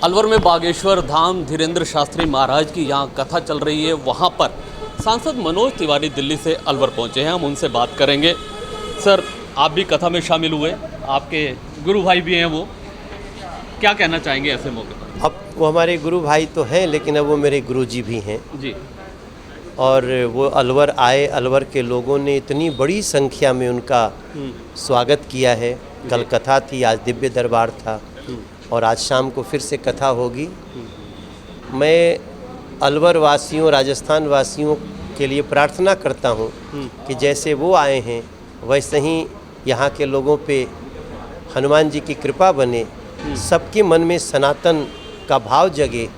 अलवर में बागेश्वर धाम धीरेन्द्र शास्त्री महाराज की यहाँ कथा चल रही है। वहाँ पर सांसद मनोज तिवारी दिल्ली से अलवर पहुँचे हैं। हम उनसे बात करेंगे। सर, आप भी कथा में शामिल हुए, आपके गुरु भाई भी हैं, वो क्या कहना चाहेंगे ऐसे मौके पर? अब वो हमारे गुरु भाई तो हैं, लेकिन अब वो मेरे गुरुजी भी हैं जी। और वो अलवर आए। अलवर के लोगों ने इतनी बड़ी संख्या में उनका स्वागत किया है। कल कथा थी, आज दिव्य दरबार था और आज शाम को फिर से कथा होगी। मैं अलवर वासियों, राजस्थान वासियों के लिए प्रार्थना करता हूँ कि जैसे वो आए हैं वैसे ही यहाँ के लोगों पे हनुमान जी की कृपा बने, सबके मन में सनातन का भाव जगे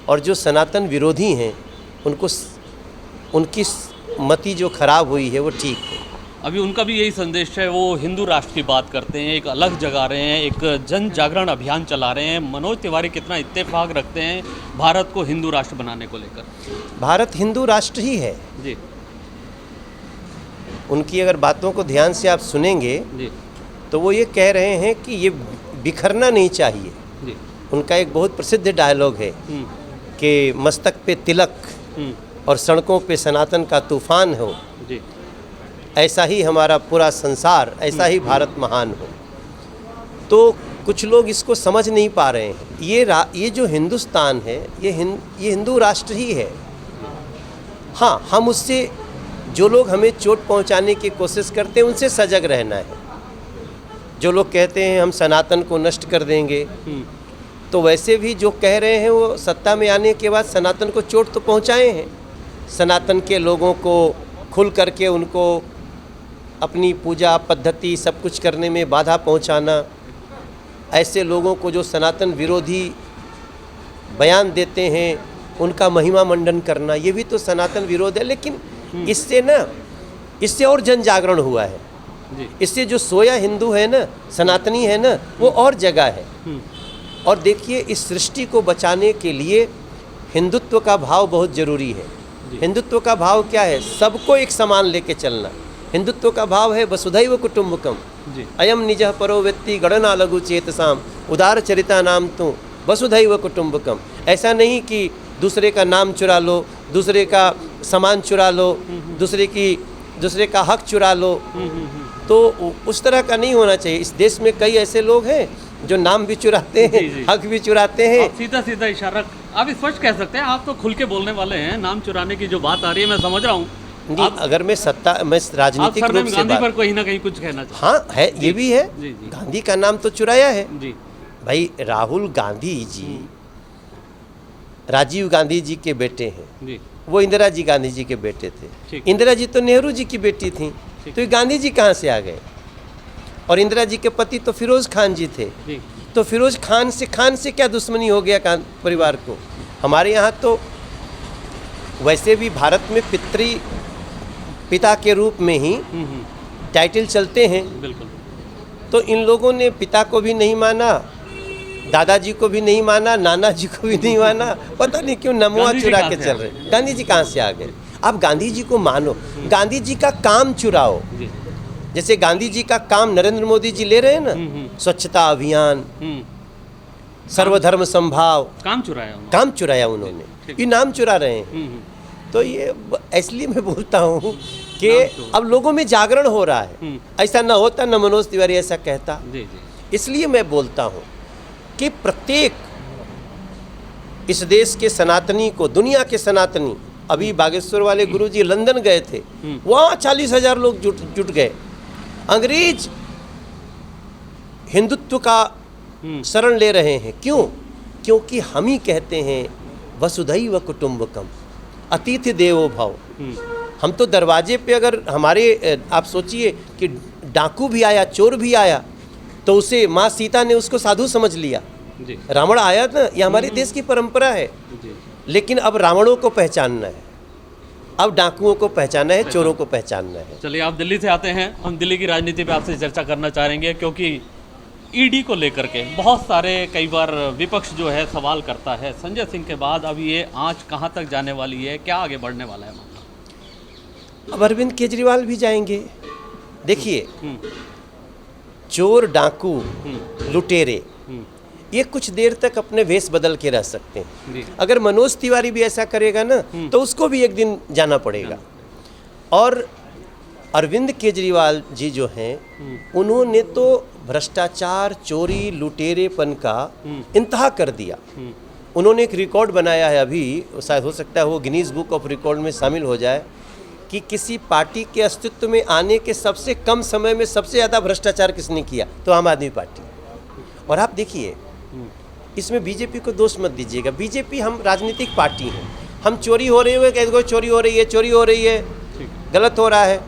और जो सनातन विरोधी हैं उनको उनकी मति जो खराब हुई है वो ठीक हो। अभी उनका भी यही संदेश है, वो हिंदू राष्ट्र की बात करते हैं, एक अलग जगा रहे हैं, एक जन जागरण अभियान चला रहे हैं। मनोज तिवारी कितना इत्तेफाक रखते हैं भारत को हिंदू राष्ट्र बनाने को लेकर? भारत हिंदू राष्ट्र ही है जी। उनकी अगर बातों को ध्यान से आप सुनेंगे जी, तो वो ये कह रहे हैं कि ये बिखरना नहीं चाहिए जी। उनका एक बहुत प्रसिद्ध डायलॉग है कि मस्तक पे तिलक और सड़कों पे सनातन का तूफान हो जी। ऐसा ही हमारा पूरा संसार, ऐसा ही भारत महान हो। तो कुछ लोग इसको समझ नहीं पा रहे हैं। ये जो हिंदुस्तान है ये हिंदू राष्ट्र ही है। हाँ, हम उससे जो लोग हमें चोट पहुंचाने की कोशिश करते हैं उनसे सजग रहना है। जो लोग कहते हैं हम सनातन को नष्ट कर देंगे, तो वैसे भी जो कह रहे हैं वो सत्ता में आने के बाद सनातन को चोट तो पहुंचाए हैं। सनातन के लोगों को खुल करके उनको अपनी पूजा पद्धति सब कुछ करने में बाधा पहुंचाना, ऐसे लोगों को जो सनातन विरोधी बयान देते हैं उनका महिमा मंडन करना, ये भी तो सनातन विरोध है। लेकिन इससे और जन जागरण हुआ है। इससे जो सोया हिंदू है ना, सनातनी है ना, वो और जगह है। और देखिए, इस सृष्टि को बचाने के लिए हिंदुत्व का भाव बहुत ज़रूरी है। हिंदुत्व का भाव क्या है? सबको एक समान लेके चलना। हिंदुत्व का भाव है वसुधैव कुटुम्बकम, अयम निजः परो व्यक्ति गणना लघु चेतसाम, उदार चरिता नाम तू वसुधैव कुटुम्बकम। ऐसा नहीं कि दूसरे का नाम चुरा लो, दूसरे का सामान चुरा लो, दूसरे का हक चुरा लो। तो उस तरह का नहीं होना चाहिए। इस देश में कई ऐसे लोग हैं जो नाम भी चुराते हैं, हक भी चुराते हैं। सीधा सीधा इशारा आप स्पष्ट कह सकते हैं। आप तो खुल के बोलने वाले हैं। नाम चुराने की जो बात आ रही है मैं समझ रहा हूँ। अगर मैं राजनीतिक रूप से गांधी पर कहीं ना कहीं कुछ कहना चाहिए। हाँ है, ये भी है। गांधी का नाम तो चुराया है जी। भाई, राहुल गांधी जी राजीव गांधी जी के बेटे हैं जी। वो इंदिरा जी गांधी जी के बेटे थे। इंदिरा जी तो नेहरू जी की बेटी थी, तो ये गांधी जी कहाँ से आ गए? और इंदिरा जी के पति तो फिरोज खान जी थे। तो फिरोज खान से क्या दुश्मनी हो गया परिवार को? हमारे यहाँ तो वैसे भी भारत में पिता के रूप में ही टाइटल चलते हैं। बिल्कुल। तो इन लोगों ने पिता को भी नहीं माना, दादाजी को भी नहीं माना, नाना जी को भी नहीं माना। पता नहीं क्यों नमवा चुरा के चल रहे। गांधी जी कहाँ से आ गए? आप गांधी जी को मानो, गांधी जी का काम चुराओ। जैसे गांधी जी का काम नरेंद्र मोदी जी ले रहे हैं ना, स्वच्छता अभियान, सर्वधर्म संभाव, काम चुराया उन्होंने। ये नाम चुरा रहे हैं। तो ये इसलिए मैं बोलता हूँ कि अब लोगों में जागरण हो रहा है। ऐसा ना होता न मनोज तिवारी ऐसा कहता। इसलिए मैं बोलता हूँ कि प्रत्येक इस देश के सनातनी को, दुनिया के सनातनी, अभी बागेश्वर वाले गुरुजी लंदन गए थे, वहाँ 40,000 लोग जुट गए। अंग्रेज हिंदुत्व का शरण ले रहे हैं। क्यों? क्योंकि हम ही कहते हैं वसुधैव कुटुम्बकम, अतिथि देवो भव। हम तो दरवाजे पे अगर हमारे, आप सोचिए कि डाकू भी आया, चोर भी आया, तो उसे माँ सीता ने उसको साधु समझ लिया। रावण आया ना, ये हमारे देश की परंपरा है। लेकिन अब रावणों को पहचानना है, अब डाकुओं को पहचानना है, चोरों को पहचानना है। चलिए, आप दिल्ली से आते हैं, हम दिल्ली की राजनीति पे आपसे चर्चा करना चाहेंगे, क्योंकि ईडी को लेकर के बहुत सारे कई बार विपक्ष जो है सवाल करता है। संजय सिंह के बाद अब ये आंच कहाँ तक जाने वाली है, क्या आगे बढ़ने वाला है मामला? अब अरविंद केजरीवाल भी जाएंगे। देखिए, चोर, डाकू, लुटेरे, ये कुछ देर तक अपने वेश बदल के रह सकते हैं। जी। अगर मनोज तिवारी भी ऐसा करेगा ना तो उसको भी एक दिन जाना पड़ेगा। और अरविंद केजरीवाल जी जो हैं उन्होंने तो भ्रष्टाचार, चोरी, लुटेरेपन का इंतहा कर दिया। उन्होंने एक रिकॉर्ड बनाया है, अभी शायद हो सकता है वो गिनीज बुक ऑफ रिकॉर्ड में शामिल हो जाए, कि किसी पार्टी के अस्तित्व में आने के सबसे कम समय में सबसे ज़्यादा भ्रष्टाचार किसने किया, तो आम आदमी पार्टी। और आप देखिए, इसमें बीजेपी को दोष मत दीजिएगा। बीजेपी हम राजनीतिक पार्टी हैं, हम चोरी हो रही है, कहते चोरी हो रही है, चोरी हो रही है, गलत हो रहा है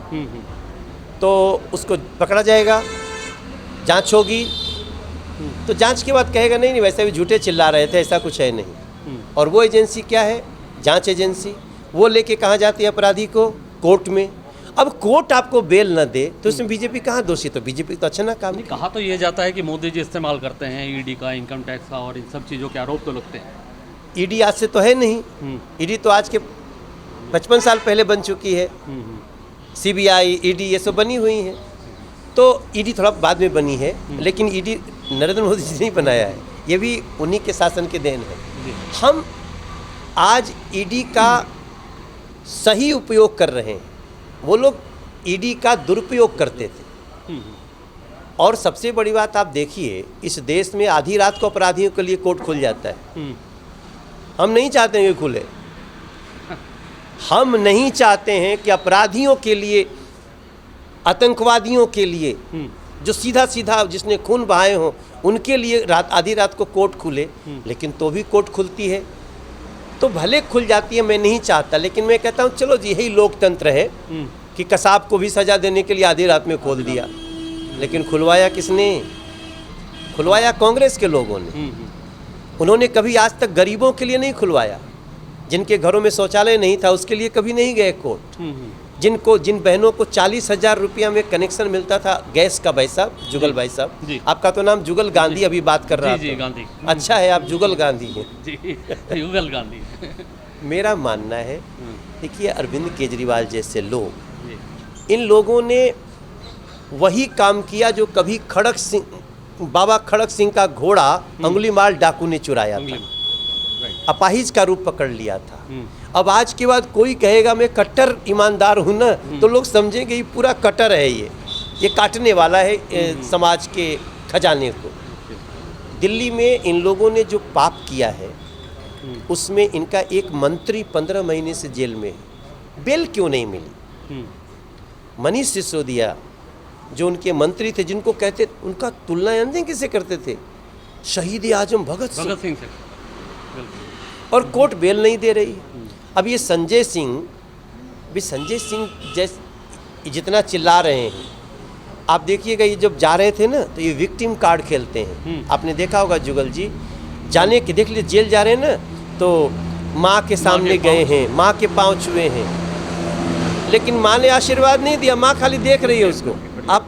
तो उसको पकड़ा जाएगा, जांच होगी, तो जांच के बाद कहेगा नहीं वैसे भी झूठे चिल्ला रहे थे, ऐसा कुछ है नहीं। और वो एजेंसी क्या है? जांच एजेंसी। वो लेके कहाँ जाती है अपराधी को? कोर्ट में। अब कोर्ट आपको बेल न दे तो इसमें बीजेपी कहाँ दोषी? तो बीजेपी तो अच्छा ना काम नहीं, कहा तो ये जाता है कि मोदी जी इस्तेमाल करते हैं ईडी का, इनकम टैक्स का, और इन सब चीज़ों के आरोप तो लगते हैं। ईडी आज से तो है नहीं, ईडी तो आज के 55 साल पहले बन चुकी है। सीबीआई, ईडी ये सब बनी हुई हैं। तो ईडी थोड़ा बाद में बनी है, लेकिन ईडी नरेंद्र मोदी जी ने नहीं बनाया है, ये भी उन्हीं के शासन के देन है। हम आज ईडी का सही उपयोग कर रहे हैं, वो लोग ईडी का दुरुपयोग करते थे। और सबसे बड़ी बात आप देखिए, इस देश में आधी रात को अपराधियों के लिए कोर्ट खुल जाता है। हम नहीं चाहते हैं कि खुले, हम नहीं चाहते हैं कि अपराधियों के लिए, आतंकवादियों के लिए, जो सीधा सीधा जिसने खून बहाए हों, उनके लिए आधी रात को कोर्ट खुले। लेकिन तो भी कोर्ट खुलती है, तो भले खुल जाती है, मैं नहीं चाहता, लेकिन मैं कहता हूँ चलो जी, यही लोकतंत्र है कि कसाब को भी सजा देने के लिए आधी रात में खोल दिया। लेकिन खुलवाया किसने? खुलवाया कांग्रेस के लोगों ने। उन्होंने कभी आज तक गरीबों के लिए नहीं खुलवाया। जिनके घरों में शौचालय नहीं था उसके लिए कभी नहीं गए कोर्ट। जिन बहनों को 40,000 रुपया में कनेक्शन मिलता था गैस का, भाई साहब, जुगल भाई साहब, आपका तो नाम जुगल गांधी अभी बात कर रहा था। गांधी। अच्छा है, आप जुगल गांधी हैं। जी, जुगल गांधी। मेरा मानना है, देखिए अरविंद केजरीवाल जैसे लोग, इन लोगों ने वही काम किया जो कभी बाबा खड़क सिंह का घोड़ा अंगुलीमाल डाकू ने चुराया था, अपाहिज का रूप पकड़ लिया था। अब आज के बाद कोई कहेगा मैं कट्टर ईमानदार हूँ ना, तो लोग समझेंगे ये पूरा कट्टर है, ये काटने वाला है समाज के खजाने को। दिल्ली में इन लोगों ने जो पाप किया है उसमें इनका एक मंत्री 15 महीने से जेल में है। बेल क्यों नहीं मिली? मनीष सिसोदिया जो उनके मंत्री थे, जिनको कहते, उनका तुलना जानते किससे करते थे? शहीद आजम भगत सिंह से। और कोर्ट बेल नहीं दे रही। अब ये संजय सिंह जैसे जितना चिल्ला रहे हैं, आप देखिएगा, ये जब जा रहे थे ना तो ये विक्टिम कार्ड खेलते हैं। आपने देखा होगा जुगल जी, जाने के देख लीजिए, जेल जा रहे हैं ना तो माँ के सामने गए हैं, माँ के पाँव छुए हैं, लेकिन माँ ने आशीर्वाद नहीं दिया, माँ खाली देख रही है उसको। आप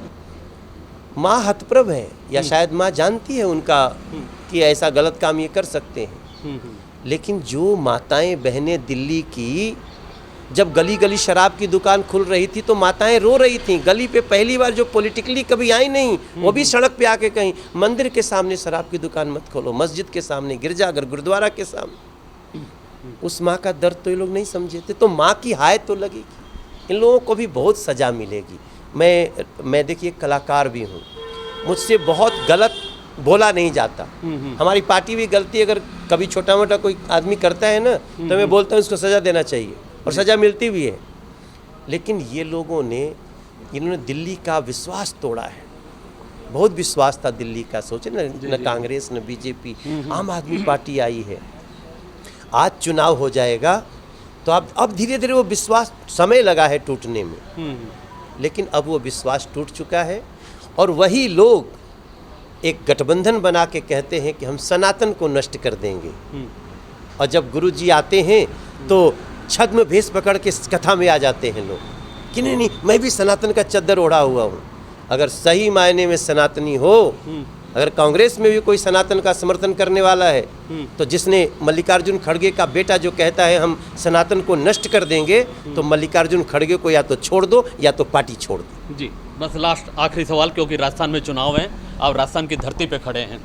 माँ हतप्रभ है, या शायद माँ जानती है उनका कि ऐसा गलत काम ये कर सकते हैं। लेकिन जो माताएं बहनें दिल्ली की, जब गली गली शराब की दुकान खुल रही थी तो माताएं रो रही थीं। गली पे पहली बार जो पॉलिटिकली कभी आई नहीं, वो भी सड़क पे आके कहीं, मंदिर के सामने शराब की दुकान मत खोलो, मस्जिद के सामने, गिरजाघर, गुरुद्वारा के सामने। उस माँ का दर्द तो ये लोग नहीं समझे थे, तो माँ की हाय तो लगेगी। इन लोगों को भी बहुत सज़ा मिलेगी। मैं देखिए कलाकार भी हूँ, मुझसे बहुत गलत बोला नहीं जाता। हमारी पार्टी भी गलती अगर कभी छोटा मोटा कोई आदमी करता है ना तो मैं बोलता हूँ इसको सज़ा देना चाहिए, और सज़ा मिलती भी है। लेकिन ये लोगों ने, इन्होंने दिल्ली का विश्वास तोड़ा है। बहुत विश्वास था दिल्ली का, सोचे न कांग्रेस न बीजेपी, आम आदमी पार्टी आई है। आज चुनाव हो जाएगा तो अब धीरे धीरे वो विश्वास, समय लगा है टूटने में, लेकिन अब वो विश्वास टूट चुका है। और वही लोग एक गठबंधन बना के कहते हैं कि हम सनातन को नष्ट कर देंगे। और जब गुरुजी आते हैं तो छद्म भेष पकड़ के कथा में आ जाते हैं लोग कि नहीं मैं भी सनातन का चद्दर ओढ़ा हुआ हूँ। अगर सही मायने में सनातनी हो, अगर कांग्रेस में भी कोई सनातन का समर्थन करने वाला है, तो जिसने मल्लिकार्जुन खड़गे का बेटा जो कहता है हम सनातन को नष्ट कर देंगे, तो मल्लिकार्जुन खड़गे को या तो छोड़ दो या तो पार्टी छोड़ दो। जी, बस लास्ट आखिरी सवाल, क्योंकि राजस्थान में चुनाव है, आप राजस्थान की धरती पे खड़े हैं,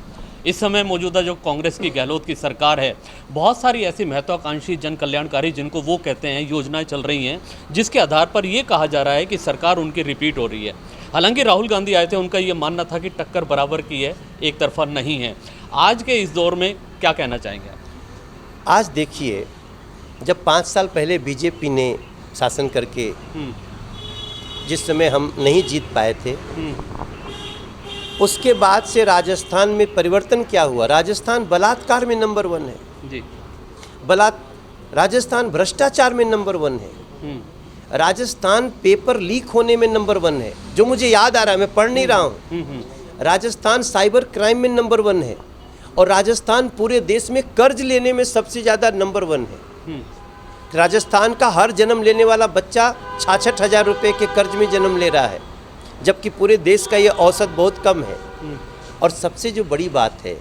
इस समय मौजूदा जो कांग्रेस की गहलोत की सरकार है, बहुत सारी ऐसी महत्वाकांक्षी जन कल्याणकारी जिनको वो कहते हैं योजनाएं चल रही हैं, जिसके आधार पर ये कहा जा रहा है कि सरकार उनकी रिपीट हो रही है। हालांकि राहुल गांधी आए थे, उनका ये मानना था कि टक्कर बराबर की है, एक तरफा नहीं है। आज के इस दौर में क्या कहना चाहेंगे आप? आज देखिए, जब 5 साल पहले बीजेपी ने शासन करके जिस समय हम नहीं जीत पाए थे, उसके बाद से राजस्थान में परिवर्तन क्या हुआ? राजस्थान बलात्कार में नंबर 1 है जी। राजस्थान भ्रष्टाचार में नंबर 1 है। राजस्थान पेपर लीक होने में नंबर 1 है, जो मुझे याद आ रहा है, मैं पढ़ नहीं रहा हूँ। राजस्थान साइबर क्राइम में नंबर 1 है, और राजस्थान पूरे देश में कर्ज लेने में सबसे ज़्यादा नंबर 1 है। राजस्थान का हर जन्म लेने वाला बच्चा 66,000 रुपये के कर्ज में जन्म ले रहा है, जबकि पूरे देश का ये औसत बहुत कम है। और सबसे जो बड़ी बात है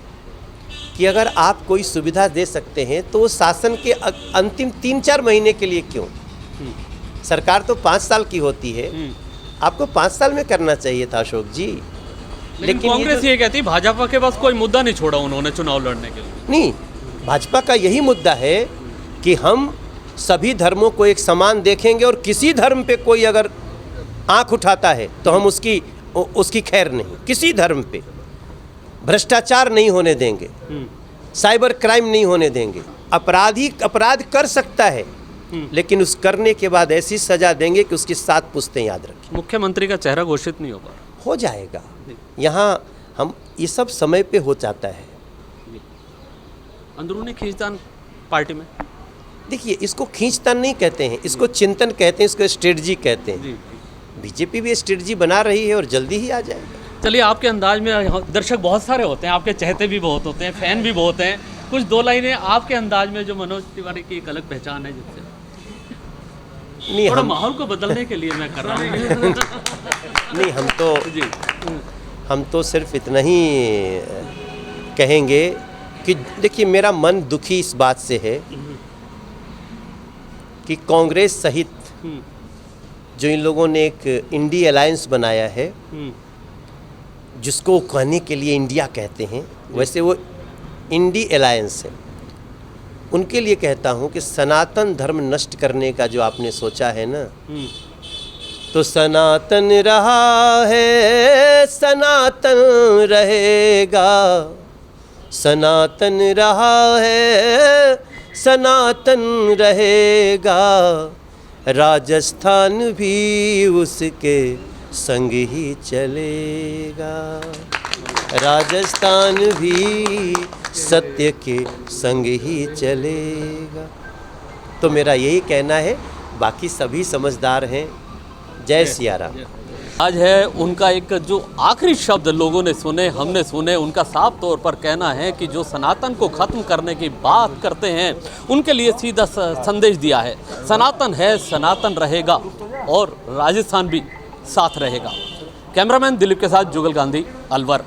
कि अगर आप कोई सुविधा दे सकते हैं तो वो शासन के अंतिम 3-4 महीने के लिए क्यों? सरकार तो 5 साल की होती है, आपको 5 साल में करना चाहिए था अशोक जी। लेकिन कांग्रेस ये कहती है भाजपा के पास कोई मुद्दा नहीं छोड़ा उन्होंने चुनाव लड़ने के लिए। नहीं, भाजपा का यही मुद्दा है कि हम सभी धर्मों को एक समान देखेंगे, और किसी धर्म पे कोई अगर आंख उठाता है तो हम उसकी खैर नहीं। किसी धर्म पे भ्रष्टाचार नहीं होने देंगे, साइबर क्राइम नहीं होने देंगे। अपराधी अपराध कर सकता है, लेकिन उस करने के बाद ऐसी सजा देंगे कि उसकी 7 पुश्तें याद रखें। मुख्यमंत्री का चेहरा घोषित नहीं होगा? हो जाएगा। यहाँ हम ये सब समय पे हो जाता है। अंदरूनी खींचतान पार्टी में, देखिए, इसको खींचतान नहीं कहते हैं, इसको चिंतन कहते हैं, इसको स्ट्रेटजी कहते हैं। बीजेपी भी स्ट्रेटजी बना रही है और जल्दी ही आ जाएगा। चलिए, आपके अंदाज में दर्शक बहुत सारे होते हैं, आपके चाहते भी बहुत होते हैं, फैन भी बहुत हैं। कुछ 2 लाइनें आपके अंदाज में जो मनोज तिवारी की एक अलग पहचान है, जिससे नहीं, थोड़ा माहौल को बदलने के लिए मैं कर रहा हूँ। नहीं, हम तो सिर्फ इतना ही कहेंगे कि देखिए, मेरा मन दुखी इस बात से है कि कांग्रेस सहित जो इन लोगों ने एक इंडी अलायंस बनाया है, जिसको कहने के लिए इंडिया कहते हैं, वैसे वो इंडी अलायंस है, उनके लिए कहता हूँ कि सनातन धर्म नष्ट करने का जो आपने सोचा है ना, तो सनातन रहा है, सनातन रहेगा। सनातन रहा है, सनातन रहेगा। राजस्थान भी उसके संग ही चलेगा। राजस्थान भी सत्य के संग ही चलेगा। तो मेरा यही कहना है, बाकी सभी समझदार हैं। जय सिया राम। आज है उनका एक जो आखिरी शब्द लोगों ने सुने, हमने सुने, उनका साफ तौर पर कहना है कि जो सनातन को ख़त्म करने की बात करते हैं, उनके लिए सीधा संदेश दिया है, सनातन है, सनातन रहेगा, और राजस्थान भी साथ रहेगा। कैमरामैन दिलीप के साथ जुगल गांधी, अलवर।